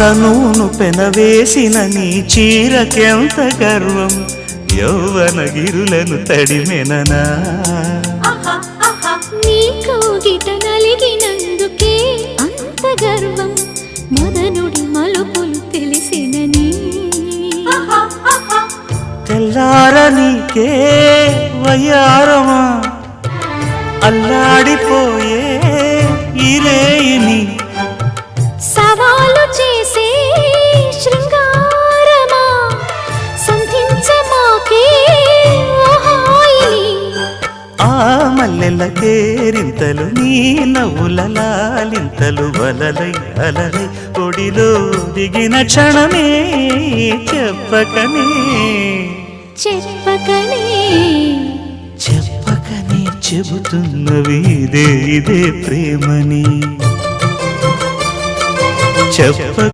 సనూను పెనవేసిన నీ చీరకెంత గర్వం, యౌవన గిరులను తడిమెననా. నీ కౌగిట నలిగినందుకే అంత గర్వం, మదనుడి మలుపులు తెలిసినని. తెల్లార నీకే వయ్యారమా, అల్లాడిపోయే ఇరేయిని. సవాలు చేసే శృంగారమా, సంధించమాకే ఓహాయిని. ఆ మల్లెల కేరింతలు నీ నవ్వుల లాలింతలు, వలలై అలలై ఒడిలో దిగిన క్షణమే చెప్పకనే చెప్పకనే చెప్పకనే చెబుతున్నవి ఇదే ఇదే ప్రేమని. చెప్ప